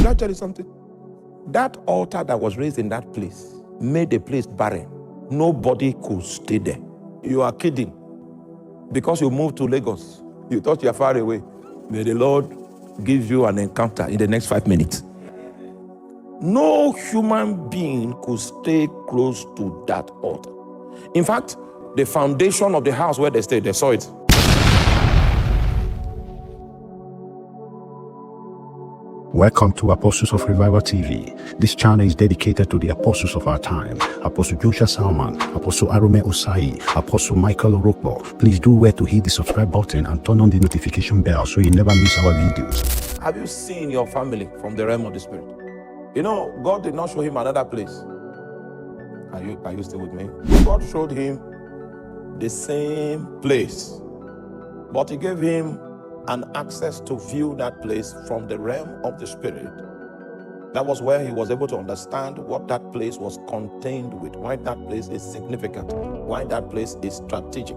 Should I tell you something? That altar that was raised in that place made the place barren. Nobody could stay there. You are kidding. Because you moved to Lagos, you thought you are far away. May the Lord give you an encounter in the next 5 minutes. No human being could stay close to that altar. In fact, the foundation of the house where they stayed, they saw it. Welcome to Apostles of Revival TV. This channel is dedicated to the apostles of our time. Apostle Joshua Selman, Apostle Arome Osayi, Apostle Michael Orokpo. Please do well to hit the subscribe button and turn on the notification bell so you never miss our videos. Have you seen your family from the realm of the Spirit? You know, God did not show him another place. Are you still with me? God showed him the same place, but he gave him an access to view that place from the realm of the Spirit. That was where he was able to understand what that place was contained with, why that place is significant, why that place is strategic.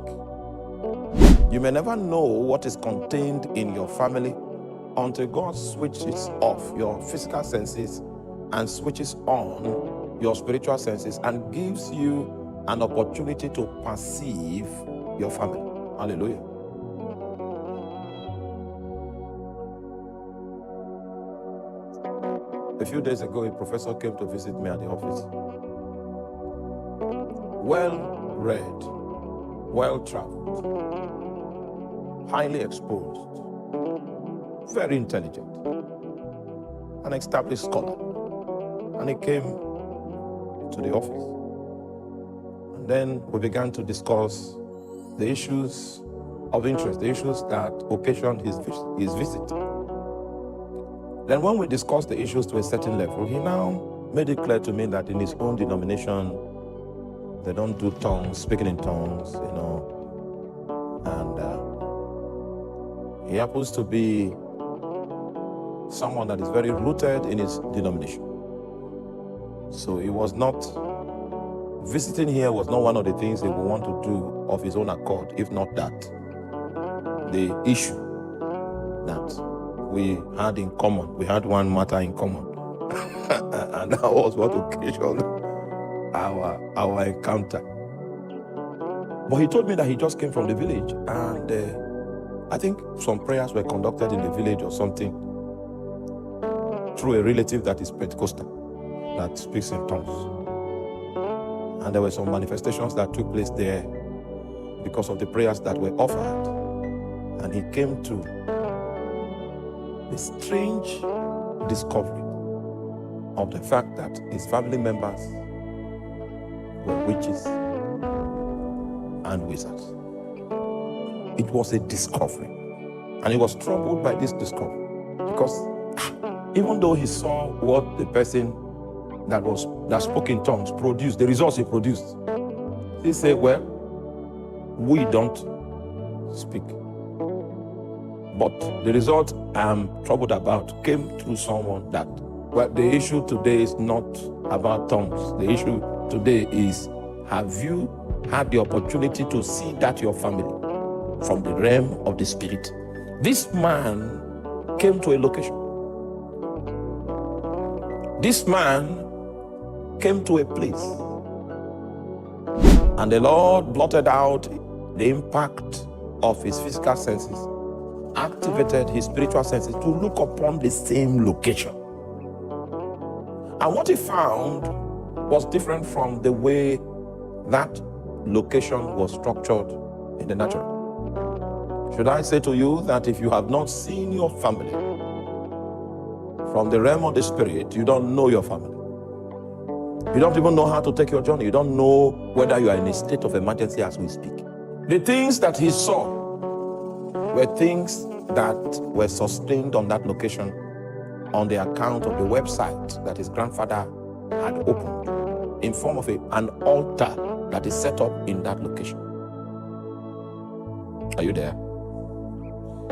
You may never know what is contained in your family until God switches off your physical senses and switches on your spiritual senses and gives you an opportunity to perceive your family. Hallelujah. A few days ago, a professor came to visit me at the office. Well-read, well-traveled, highly exposed, very intelligent, an established scholar. And he came to the office. And then we began to discuss the issues of interest, the issues that occasioned his visit. Then when we discussed the issues to a certain level, he now made it clear to me that in his own denomination, they don't do tongues, speaking in tongues, you know. And he happens to be someone that is very rooted in his denomination. So he was not, visiting here was not one of the things he would want to do of his own accord, if not that. The issue that we had in common. We had one matter in common. And that was what occasioned our encounter. But he told me that he just came from the village, and I think some prayers were conducted in the village or something through a relative that is Pentecostal, that speaks in tongues. And there were some manifestations that took place there because of the prayers that were offered. And he came to a strange discovery of the fact that his family members were witches and wizards. It was a discovery, and he was troubled by this discovery because even though he saw what the person that spoke in tongues produced, the results he produced, he said, well, we don't speak. But the result I'm troubled about came through someone that, well, the issue today is not about tongues. The issue today is, have you had the opportunity to see that your family from the realm of the Spirit? This man came to a location. This man came to a place. And the Lord blotted out the impact of his physical senses, activated his spiritual senses to look upon the same location. And what he found was different from the way that location was structured in the natural. Should I say to you that if you have not seen your family from the realm of the Spirit, you don't know your family. You don't even know how to take your journey. You don't know whether you are in a state of emergency as we speak. The things that he saw were things that were sustained on that location on the account of the website that his grandfather had opened in form of an altar that is set up in that location. Are you there?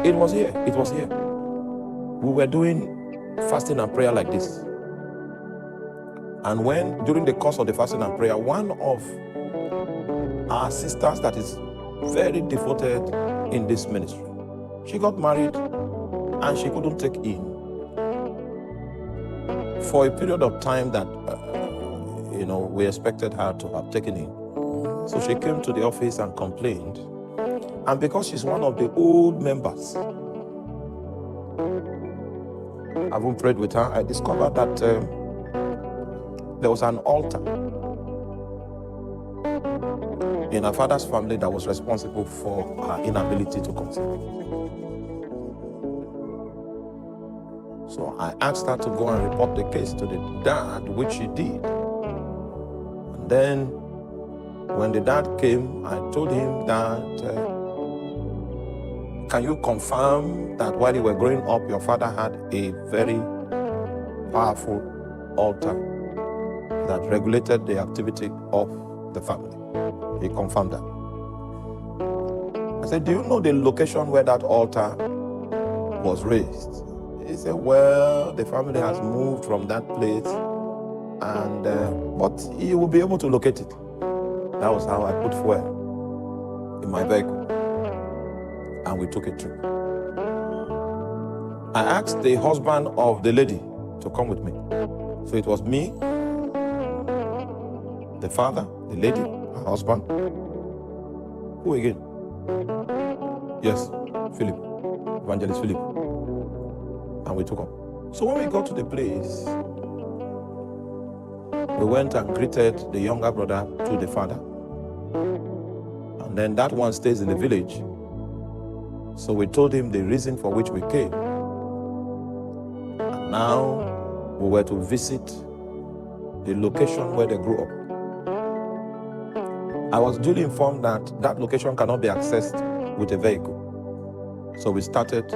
It was here. It was here. We were doing fasting and prayer like this. And when, during the course of the fasting and prayer, one of our sisters that is very devoted in this ministry, she got married and she couldn't take in. for a period of time that, we expected her to have taken in. So she came to the office and complained. And because she's one of the old members, I haven't prayed with her. I discovered that there was an altar in her father's family that was responsible for her inability to conceive. So I asked her to go and report the case to the dad, which she did. And then when the dad came, I told him that, can you confirm that while you were growing up, your father had a very powerful altar that regulated the activity of the family? He confirmed that. I said, do you know the location where that altar was raised? He said, well, the family has moved from that place, and but he will be able to locate it. That was how I put fuel in my vehicle, and we took a trip. I asked the husband of the lady to come with me. So it was me, the father, the lady, her husband. Who again? Yes, Philip, Evangelist Philip. And we took off. So when we got to the place, we went and greeted the younger brother to the father. And then that one stays in the village. So we told him the reason for which we came. And now we were to visit the location where they grew up. I was duly informed that that location cannot be accessed with a vehicle. So we started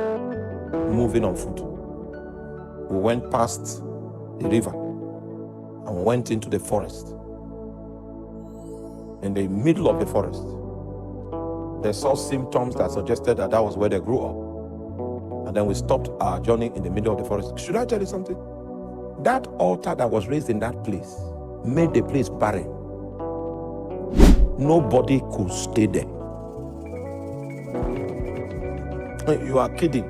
moving on foot. We went past the river and went into the forest. In the middle of the forest, they saw symptoms that suggested that that was where they grew up. And then we stopped our journey in the middle of the forest. Should I tell you something? That altar that was raised in that place made the place barren. Nobody could stay there. You are kidding.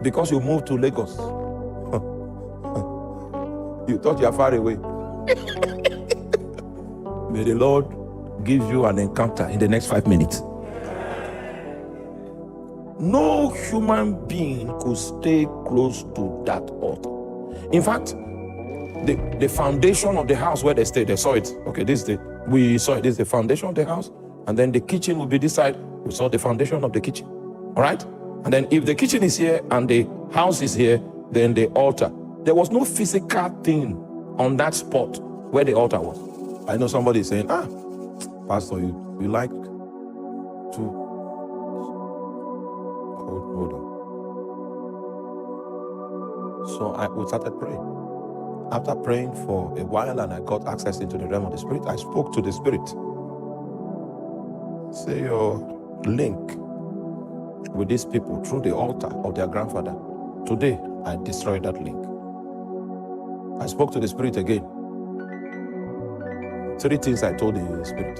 Because you moved to Lagos, you thought you are far away. May the Lord give you an encounter in the next 5 minutes. No human being could stay close to that altar. In fact, the foundation of the house where they stayed, they saw it. Okay, we saw it. This is the foundation of the house. And then the kitchen will be this side. We saw the foundation of the kitchen. All right? And then if the kitchen is here and the house is here, then the altar. There was no physical thing on that spot where the altar was. I know somebody is saying, Pastor, you like to... Hold on. So we started praying. After praying for a while and I got access into the realm of the spirit, I spoke to the spirit. Say your link with these people through the altar of their grandfather. Today, I destroyed that link. I spoke to the spirit again. 3 things I told the spirit.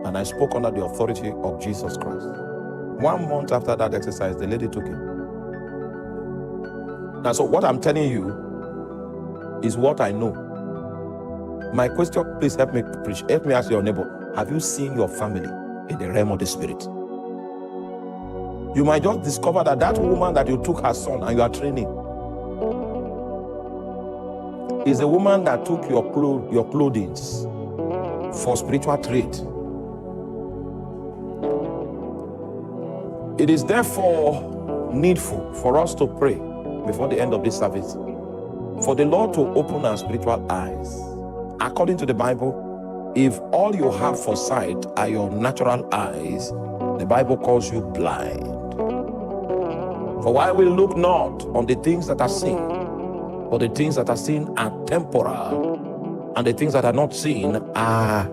And I spoke under the authority of Jesus Christ. 1 month after that exercise, the lady took it. Now, so what I'm telling you is what I know. My question, please help me preach. Help me ask your neighbor, have you seen your family in the realm of the spirit? You might just discover that woman that you took her son and you are training is a woman that took your clothing for spiritual trade. It is therefore needful for us to pray before the end of this service for the Lord to open our spiritual eyes. According to the Bible, if all you have for sight are your natural eyes, the Bible calls you blind. For while we look not on the things that are seen, but the things that are seen are temporal, and the things that are not seen are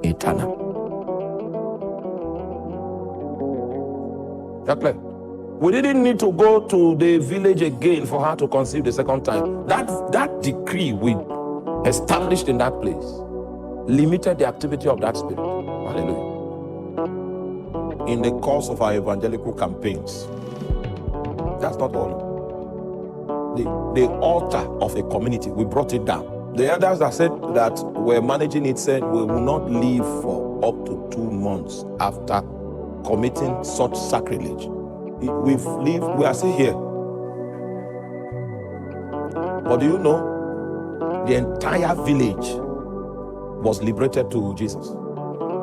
eternal. We didn't need to go to the village again for her to conceive the second time. That decree we established in that place limited the activity of that spirit. Hallelujah. In the course of our evangelical campaigns, that's not all. the altar of a community. We brought it down. The elders that said that were managing it said we will not leave for up to 2 months after committing such sacrilege. We've lived, we are still here. But do you know, the entire village was liberated to Jesus.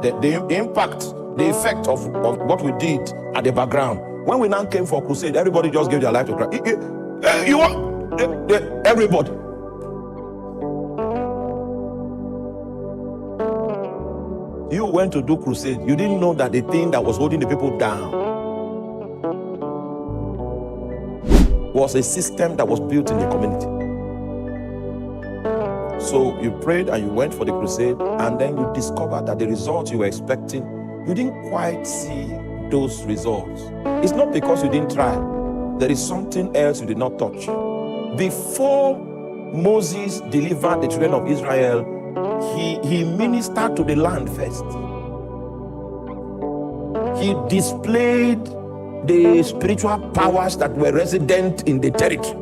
The impact, the effect of what we did at the background. When we now came for crusade, everybody just gave their life to Christ. You want everybody. You went to do crusade. You didn't know that the thing that was holding the people down was a system that was built in the community. So you prayed and you went for the crusade, and then you discovered that the results you were expecting, you didn't quite see those results. It's not because you didn't try. There is something else you did not touch. Before Moses delivered the children of Israel, he ministered to the land first. He displayed the spiritual powers that were resident in the territory.